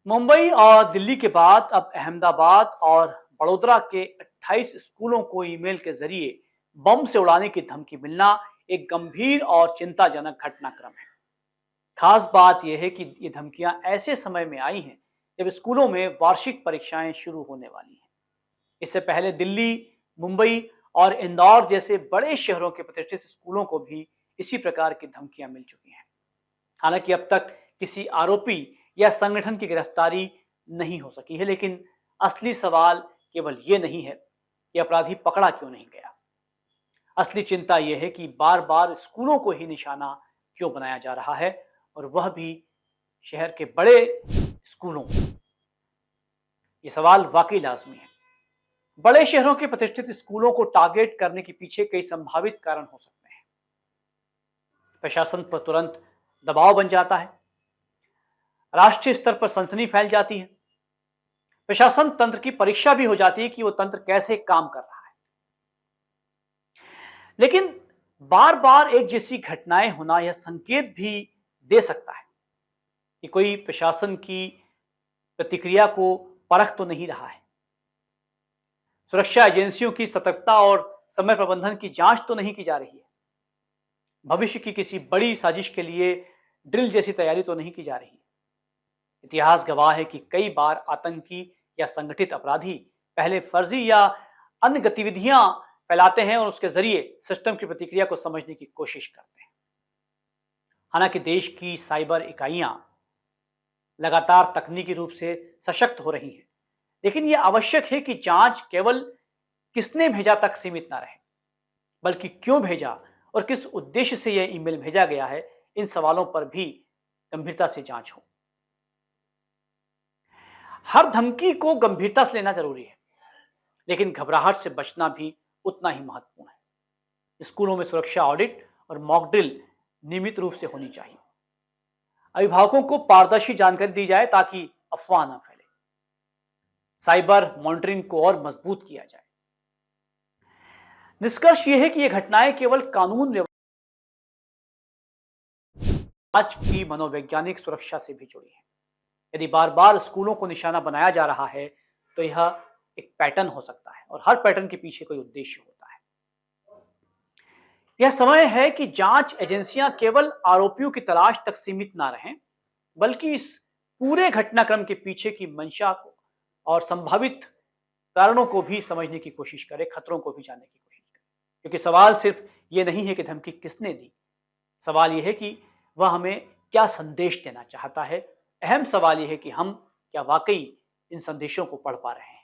मुंबई और दिल्ली के बाद अब अहमदाबाद और बड़ोदरा के 28 स्कूलों को ईमेल के जरिए बम से उड़ाने की धमकी मिलना एक गंभीर और चिंताजनक घटनाक्रम है। खास बात यह है कि ये धमकियां ऐसे समय में आई हैं जब स्कूलों में वार्षिक परीक्षाएं शुरू होने वाली हैं। इससे पहले दिल्ली, मुंबई और इंदौर जैसे बड़े शहरों के प्रतिष्ठित स्कूलों को भी इसी प्रकार की धमकियां मिल चुकी हैं। हालांकि अब तक किसी आरोपी या संगठन की गिरफ्तारी नहीं हो सकी है, लेकिन असली सवाल केवल ये नहीं है कि अपराधी पकड़ा क्यों नहीं गया। असली चिंता यह है कि बार बार स्कूलों को ही निशाना क्यों बनाया जा रहा है, और वह भी शहर के बड़े स्कूलों। ये सवाल वाकई लाजमी है। बड़े शहरों के प्रतिष्ठित स्कूलों को टारगेट करने के पीछे कई संभावित कारण हो सकते हैं। प्रशासन पर तुरंत दबाव बन जाता है, राष्ट्रीय स्तर पर सनसनी फैल जाती है, प्रशासन तंत्र की परीक्षा भी हो जाती है कि वो तंत्र कैसे काम कर रहा है। लेकिन बार बार एक जैसी घटनाएं होना यह संकेत भी दे सकता है कि कोई प्रशासन की प्रतिक्रिया को परख तो नहीं रहा है, सुरक्षा एजेंसियों की सतर्कता और समय प्रबंधन की जांच तो नहीं की जा रही है, भविष्य की किसी बड़ी साजिश के लिए ड्रिल जैसी तैयारी तो नहीं की जा रही है। इतिहास गवाह है कि कई बार आतंकी या संगठित अपराधी पहले फर्जी या अन्य गतिविधियां फैलाते हैं और उसके जरिए सिस्टम की प्रतिक्रिया को समझने की कोशिश करते हैं। हालांकि देश की साइबर इकाइयां लगातार तकनीकी रूप से सशक्त हो रही हैं, लेकिन यह आवश्यक है कि जांच केवल किसने भेजा तक सीमित ना रहे, बल्कि क्यों भेजा और किस उद्देश्य से यह ईमेल भेजा गया है, इन सवालों पर भी गंभीरता से जांच हो। हर धमकी को गंभीरता से लेना जरूरी है, लेकिन घबराहट से बचना भी उतना ही महत्वपूर्ण है। स्कूलों में सुरक्षा ऑडिट और मॉक ड्रिल नियमित रूप से होनी चाहिए। अभिभावकों को पारदर्शी जानकारी दी जाए ताकि अफवाह न फैले। साइबर मॉनिटरिंग को और मजबूत किया जाए। निष्कर्ष यह है कि यह घटनाएं केवल कानून व्यवस्था आज की मनोवैज्ञानिक सुरक्षा से भी जुड़ी है। यदि बार बार स्कूलों को निशाना बनाया जा रहा है तो यह एक पैटर्न हो सकता है, और हर पैटर्न के पीछे कोई उद्देश्य होता है। यह समय है कि जांच एजेंसियां केवल आरोपियों की तलाश तक सीमित ना रहें, बल्कि इस पूरे घटनाक्रम के पीछे की मंशा को और संभावित कारणों को भी समझने की कोशिश करें, खतरों को भी जानने की कोशिश करें। क्योंकि सवाल सिर्फ ये नहीं है कि धमकी किसने दी, सवाल यह है कि वह हमें क्या संदेश देना चाहता है। अहम सवाल यह है कि हम क्या वाकई इन संदेशों को पढ़ पा रहे हैं।